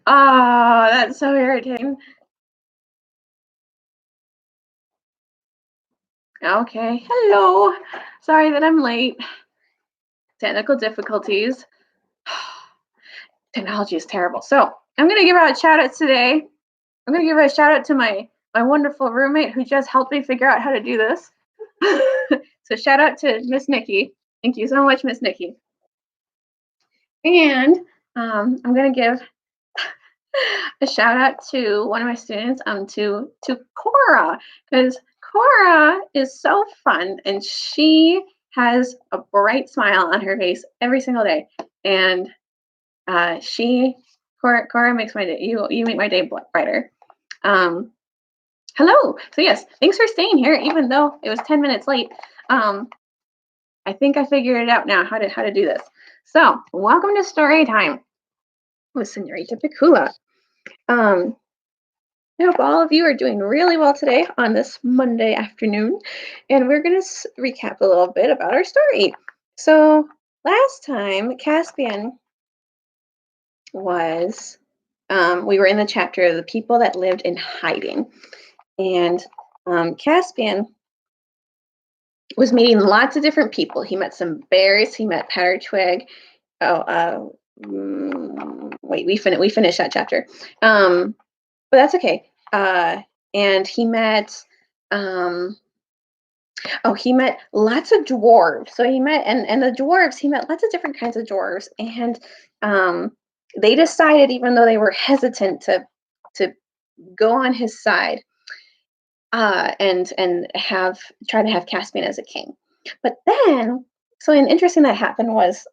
Ah, that's so irritating. Okay, hello. Sorry that I'm late. Technical difficulties. Technology is terrible. So I'm gonna give out a shout out today. I'm gonna give a shout out to my wonderful roommate who just helped me figure out how to do this. So shout out to Miss Nikki. Thank you so much, Miss Nikki. And I'm gonna give a shout out to one of my students, to Cora, because Cora is so fun and she has a bright smile on her face every single day. And she Cora makes my day. You make my day brighter. Um, Hello. So yes, thanks for staying here, even though it was 10 minutes late. Um, I think I figured it out now how to do this. So welcome to story time with Senorita Pikula. Um, I hope all of you are doing really well today on this Monday afternoon, and we're going to recap a little bit about our story. So last time, Caspian was we were in the chapter of the people that lived in hiding, and Caspian was meeting lots of different people. He met some bears. He met Powdertwig. Oh, wait, we finished that chapter, but that's okay. And he met, um, oh, he met lots of dwarves. So he met, and the dwarves. He met lots of different kinds of dwarves, and um, they decided, even though they were hesitant to go on his side, and have try to have Caspian as a king. But then, so an interesting that happened was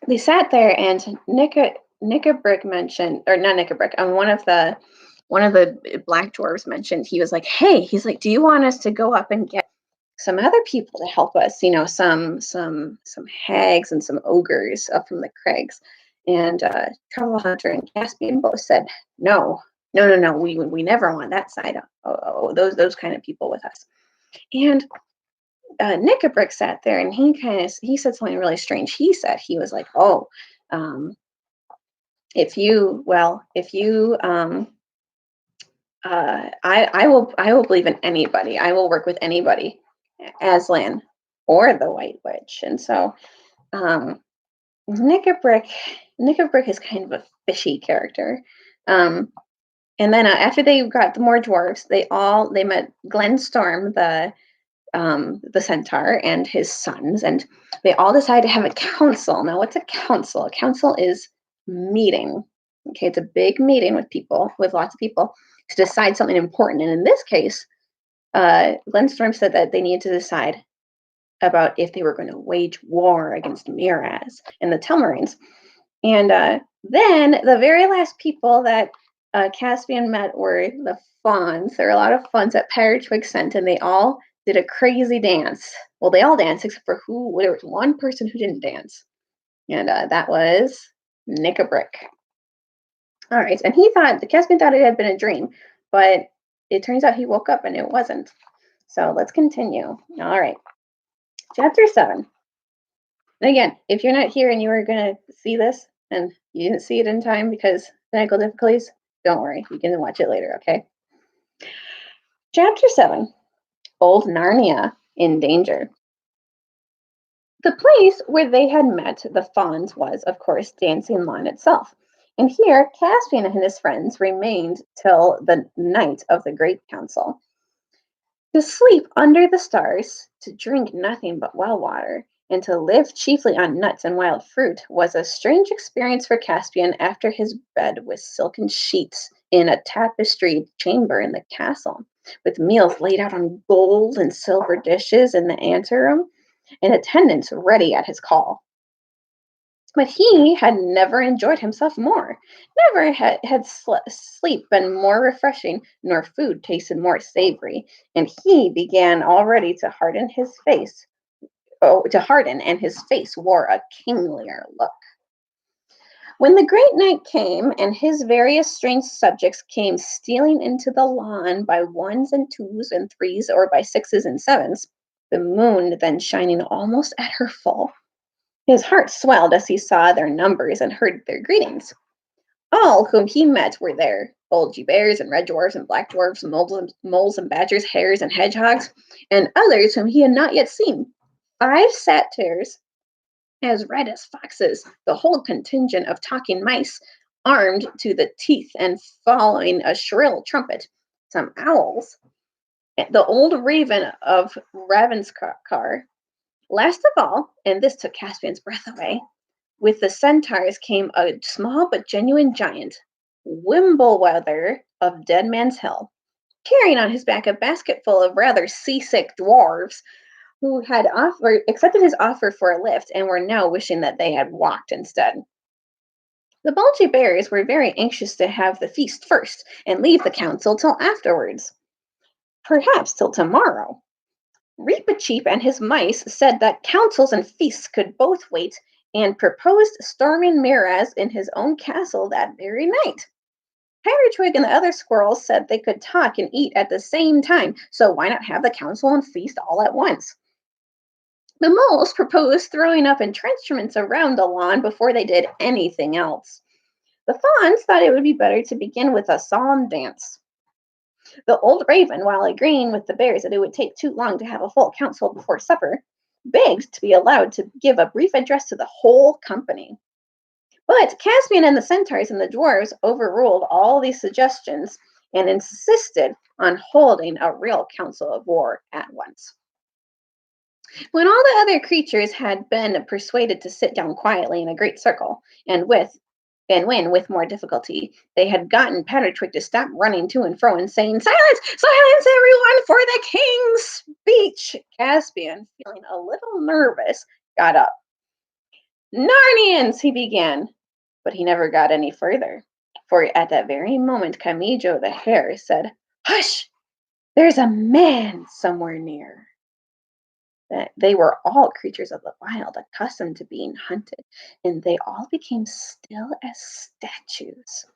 they sat there and Nickabrick mentioned, or not Nickabrick, one of the black dwarves mentioned, he was like, hey, he's like, do you want us to go up and get some other people to help us, some hags and some ogres up from the crags? And Trouble Hunter and Caspian both said, no, no, no, no, we never want that side of those kind of people with us. And Nickabrick sat there and he said something really strange. He was like, oh, um, if you I will believe in anybody. I will work with anybody, Aslan or the White Witch. And so um, Nickabrick Nickabrick is kind of a fishy character. Um, and then after they got the more dwarves, they met Glenstorm, the centaur, and his sons, and they all decided to have a council. Now, what's a council? A council is meeting. Okay, it's a big meeting with lots of people to decide something important. And in this case, Glenstorm said that they needed to decide about if they were going to wage war against Miraz and the Telmarines. And then the very last people that Caspian met were the fawns. There were a lot of fawns that Twig sent, and they all did a crazy dance. Well, they all danced except for there was one person who didn't dance, and that was Nickabrick. All right, and Caspian thought it had been a dream, but it turns out he woke up and it wasn't. So let's continue. All right, chapter 7. And again, if you're not here and you were going to see this and you didn't see it in time because technical difficulties, don't worry. You can watch it later, okay? Chapter 7, Old Narnia in Danger. The place where they had met the fawns was, of course, Dancing Lawn itself. And here, Caspian and his friends remained till the night of the Great Council. To sleep under the stars, to drink nothing but well water, and to live chiefly on nuts and wild fruit was a strange experience for Caspian after his bed with silken sheets in a tapestried chamber in the castle, with meals laid out on gold and silver dishes in the anteroom, and attendants ready at his call. But he had never enjoyed himself more. Never had sleep been more refreshing, nor food tasted more savory. And he began already to harden his face. Oh, to harden, and his face wore a kinglier look. When the great night came, and his various strange subjects came stealing into the lawn by ones and twos and threes, or by sixes and sevens, the moon then shining almost at her full, His heart swelled as he saw their numbers and heard their greetings. All whom he met were there, bulgy bears and red dwarfs and black dwarfs, moles and badgers, hares and hedgehogs, and others whom he had not yet seen. 5 satyrs, as red as foxes, the whole contingent of talking mice, armed to the teeth and following a shrill trumpet, some owls, the old raven of Ravenscar. Last of all, and this took Caspian's breath away, with the centaurs came a small but genuine giant, Wimbleweather of Dead Man's Hill, carrying on his back a basket full of rather seasick dwarves who had accepted his offer for a lift and were now wishing that they had walked instead. The bulgy bears were very anxious to have the feast first and leave the council till afterwards, perhaps till tomorrow. Reepicheep and his mice said that councils and feasts could both wait, and proposed storming Miraz in his own castle that very night. Twig and the other squirrels said they could talk and eat at the same time, so why not have the council and feast all at once? The moles proposed throwing up entrenchments around the lawn before they did anything else. The fawns thought it would be better to begin with a solemn dance. The old raven, while agreeing with the bears that it would take too long to have a full council before supper, begged to be allowed to give a brief address to the whole company. But Caspian and the centaurs and the dwarves overruled all these suggestions and insisted on holding a real council of war at once. When all the other creatures had been persuaded to sit down quietly in a great circle, and when, with more difficulty, they had gotten Pattertwig to stop running to and fro and saying, "Silence! Silence, everyone, for the king's speech!" Caspian, feeling a little nervous, got up. "Narnians," he began, but he never got any further, for at that very moment Camijo the hare said, "Hush! There's a man somewhere near." They were all creatures of the wild, accustomed to being hunted, and they all became still as statues.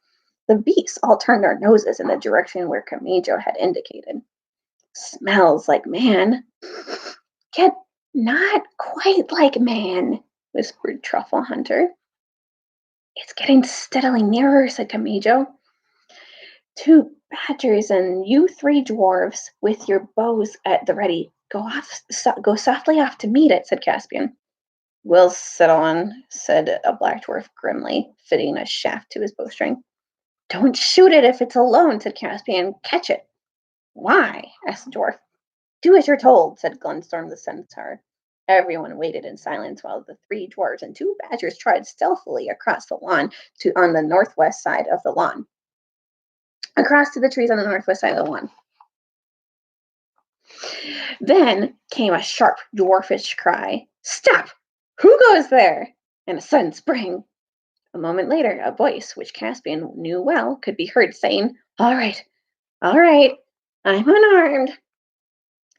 The beasts all turned their noses in the direction where Camijo had indicated. "Smells like man, yet not quite like man," whispered Truffle Hunter. "It's getting steadily nearer," said Camijo. "Two badgers and you 3 dwarves with your bows at the ready. Go softly off to meet it," said Caspian. "We'll settle on," said a black dwarf grimly, fitting a shaft to his bowstring. "Don't shoot it if it's alone," said Caspian. "Catch it." "Why?" asked the dwarf. "Do as you're told," said Glunstorm the centaur. Everyone waited in silence while the 3 dwarves and 2 badgers trotted stealthily across the lawn on the northwest side of the lawn. Across to the trees on the northwest side of the lawn. Then came a sharp dwarfish cry. "Stop! Who goes there?" And a sudden spring. A moment later, a voice, which Caspian knew well, could be heard saying, all right, I'm unarmed.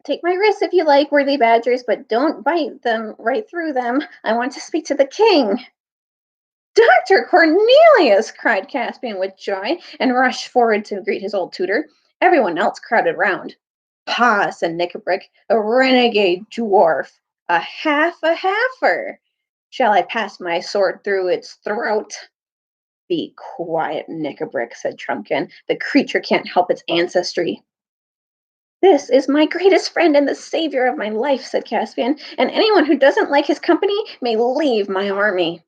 Take my wrists if you like, worthy badgers, but don't bite them right through them. I want to speak to the king." "Dr. Cornelius!" cried Caspian with joy, and rushed forward to greet his old tutor. Everyone else crowded round. "Pah," said Knickerbrick, "a renegade dwarf, a halfer. Shall I pass my sword through its throat?" "Be quiet, Knickerbrick," said Trumpkin. "The creature can't help its ancestry." "This is my greatest friend and the savior of my life," said Caspian, "and anyone who doesn't like his company may leave my army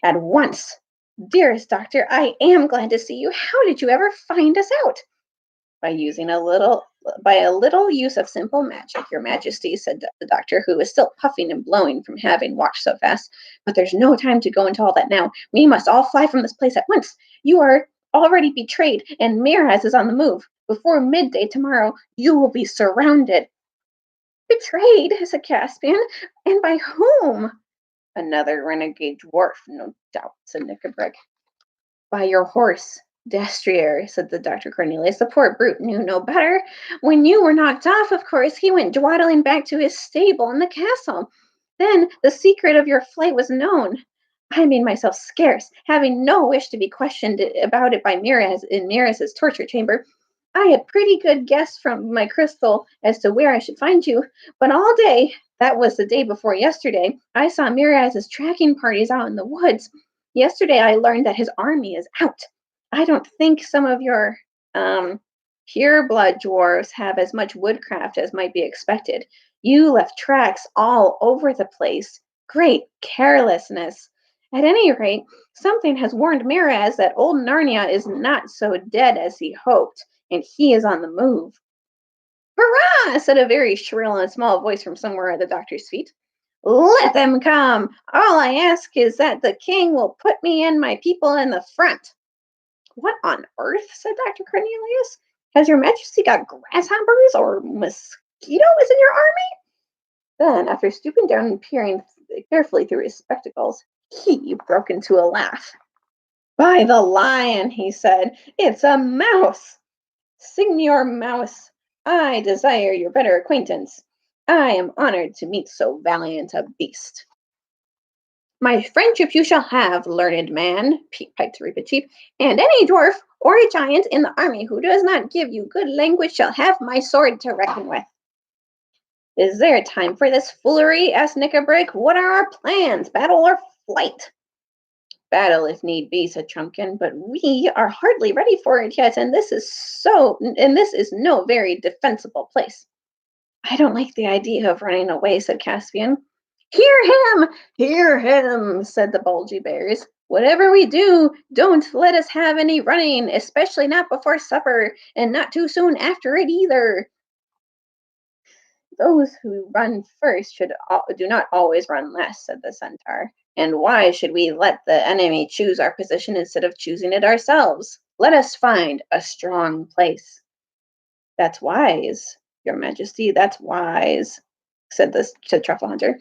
at once. Dearest doctor, I am glad to see you. How did you ever find us out?" "By a little use of simple magic, your majesty," said the doctor, who was still puffing and blowing from having walked so fast. "But there's no time to go into all that now. We must all fly from this place at once. You are already betrayed, and Miraz is on the move. Before midday tomorrow, you will be surrounded." "Betrayed," said Caspian, "and by whom?" "Another renegade dwarf, no doubt," said Knickerbrick. "By your horse, Destrier," said the Dr. Cornelius. "The poor brute knew no better. When you were knocked off, of course, he went dwaddling back to his stable in the castle. Then the secret of your flight was known. I made myself scarce, having no wish to be questioned about it by Miraz in Miraz's torture chamber. I had pretty good guess from my crystal as to where I should find you, but all day, that was the day before yesterday, I saw Miraz's tracking parties out in the woods. Yesterday, I learned that his army is out. I don't think some of your um, pure-blood dwarves have as much woodcraft as might be expected. You left tracks all over the place. Great carelessness. At any rate, something has warned Miraz that old Narnia is not so dead as he hoped, and he is on the move. Hurrah! Said a very shrill and small voice from somewhere at the doctor's feet. Let them come. All I ask is that the king will put me and my people in the front. What on earth? Said Dr. Cornelius. Has your majesty got grasshoppers or mosquitoes in your army? Then, after stooping down and peering carefully through his spectacles, he broke into a laugh. By the lion, he said, it's a mouse. Signor Mouse, I desire your better acquaintance. I am honored to meet so valiant a beast. My friendship you shall have, learned man, piped Reepicheep, and any dwarf or a giant in the army who does not give you good language shall have my sword to reckon with. Is there time for this foolery? Asked Knickerbrick. What are our plans, battle or flight? Battle if need be, said Trumpkin, but we are hardly ready for it yet, and this is no very defensible place. I don't like the idea of running away, said Caspian. Hear him, said the bulgy bears. Whatever we do, don't let us have any running, especially not before supper, and not too soon after it either. Those who run first do not always run last, said the centaur. And why should we let the enemy choose our position instead of choosing it ourselves? Let us find a strong place. That's wise, your majesty, that's wise, said Truffle Hunter.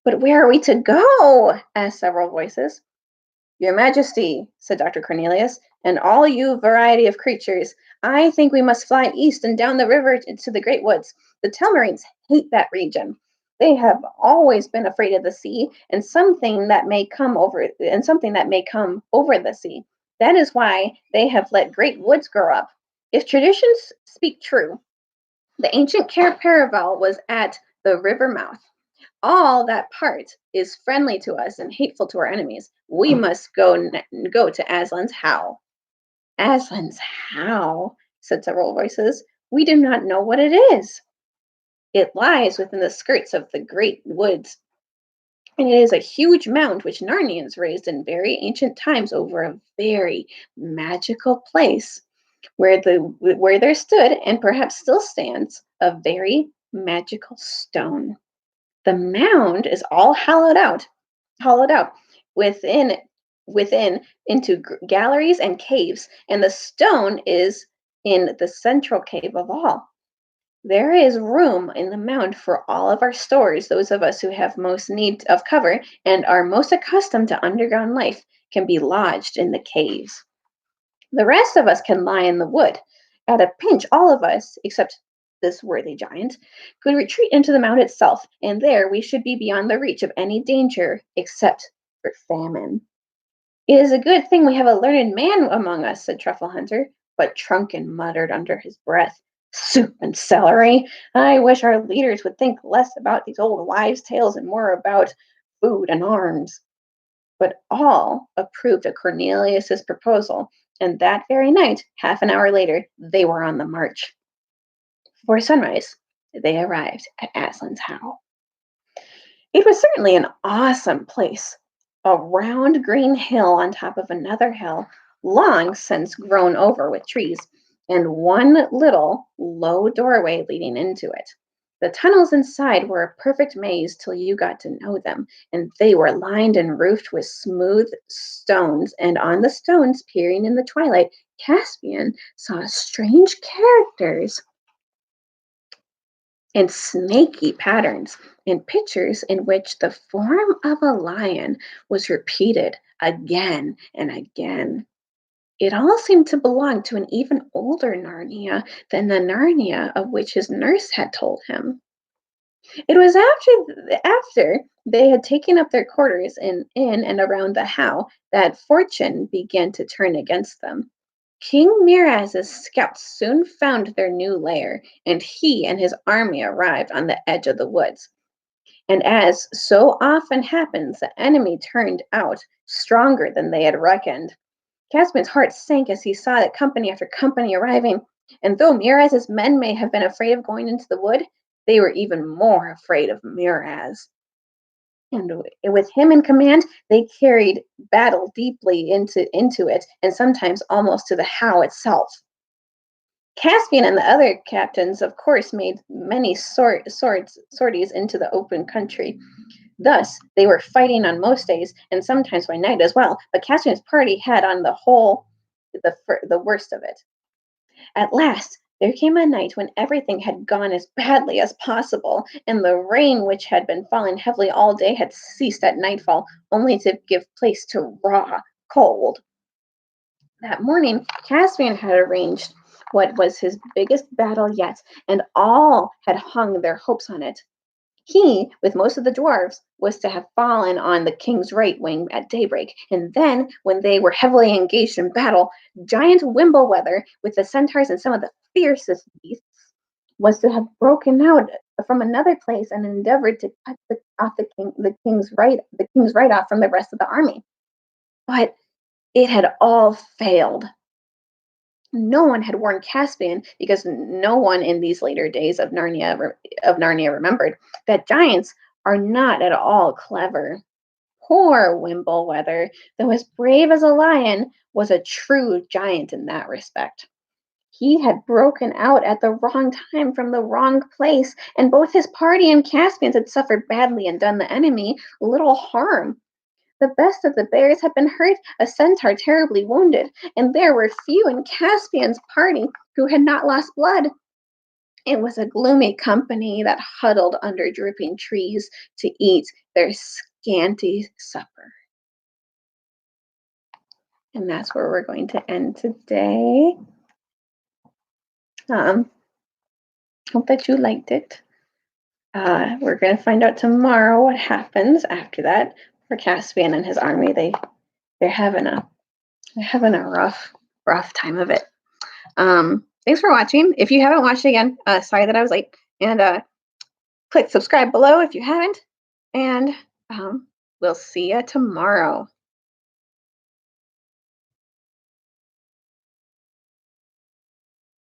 But where are we to go? Asked several voices. Your majesty, said Dr. Cornelius, and all you variety of creatures, I think we must fly east and down the river to the great woods. The Telmarines hate that region. They have always been afraid of the sea and something that may come over the sea. That is why they have let great woods grow up. If traditions speak true, the ancient Cair Paravel was at the river mouth. All that part is friendly to us and hateful to our enemies. We must go to Aslan's How. Aslan's How, said several voices. We do not know what it is. It lies within the skirts of the great woods, and it is a huge mound which Narnians raised in very ancient times over a very magical place where there stood and perhaps still stands a very magical stone. The mound is all hollowed out within into galleries and caves, and the stone is in the central cave of all. There is room in the mound for all of our stores. Those of us who have most need of cover and are most accustomed to underground life can be lodged in the caves. The rest of us can lie in the wood. At a pinch, all of us, except this worthy giant, could retreat into the mound itself, and there we should be beyond the reach of any danger except for famine. It is a good thing we have a learned man among us, said Truffle Hunter, but Trunken muttered under his breath, Soup and celery! I wish our leaders would think less about these old wives' tales and more about food and arms. But all approved of Cornelius's proposal, and that very night, half an hour later, they were on the march. Before sunrise, they arrived at Aslan's How. It was certainly an awesome place. A round green hill on top of another hill, long since grown over with trees, and one little low doorway leading into it. The tunnels inside were a perfect maze till you got to know them, and they were lined and roofed with smooth stones, and on the stones, peering in the twilight, Caspian saw strange characters and snaky patterns and pictures in which the form of a lion was repeated again and again. It all seemed to belong to an even older Narnia than the Narnia of which his nurse had told him. It was after they had taken up their quarters in and around the How that fortune began to turn against them. King Miraz's scouts soon found their new lair, and he and his army arrived on the edge of the woods. And as so often happens, the enemy turned out stronger than they had reckoned. Caspian's heart sank as he saw that company after company arriving, and though Miraz's men may have been afraid of going into the wood, they were even more afraid of Miraz. And with him in command, they carried battle deeply into it, and sometimes almost to the How itself. Caspian and the other captains, of course, made many sorties into the open country. Thus, they were fighting on most days and sometimes by night as well. But Caspian's party had, on the whole, the worst of it. At last, there came a night when everything had gone as badly as possible, and the rain, which had been falling heavily all day, had ceased at nightfall, only to give place to raw cold. That morning, Caspian had arranged what was his biggest battle yet, and all had hung their hopes on it. He, with most of the dwarves, was to have fallen on the king's right wing at daybreak, and then, when they were heavily engaged in battle, giant Wimbleweather, with the centaurs and some of the fiercest beasts, was to have broken out from another place and endeavored to cut off the king's right off from the rest of the army. But it had all failed. No one had warned Caspian because no one in these later days of Narnia remembered that giants are not at all clever. Poor Wimbleweather, though as brave as a lion, was a true giant in that respect. He had broken out at the wrong time from the wrong place, and both his party and Caspian's had suffered badly and done the enemy little harm. The best of the bears had been hurt, a centaur terribly wounded, and there were few in Caspian's party who had not lost blood. It was a gloomy company that huddled under drooping trees to eat their scanty supper. And that's where we're going to end today. Um, Hope that you liked it. We're going to find out tomorrow what happens after that for Caspian and his army. They're having a rough time of it. Thanks for watching. If you haven't watched it again, sorry that I was late. And click subscribe below if you haven't. And we'll see you tomorrow.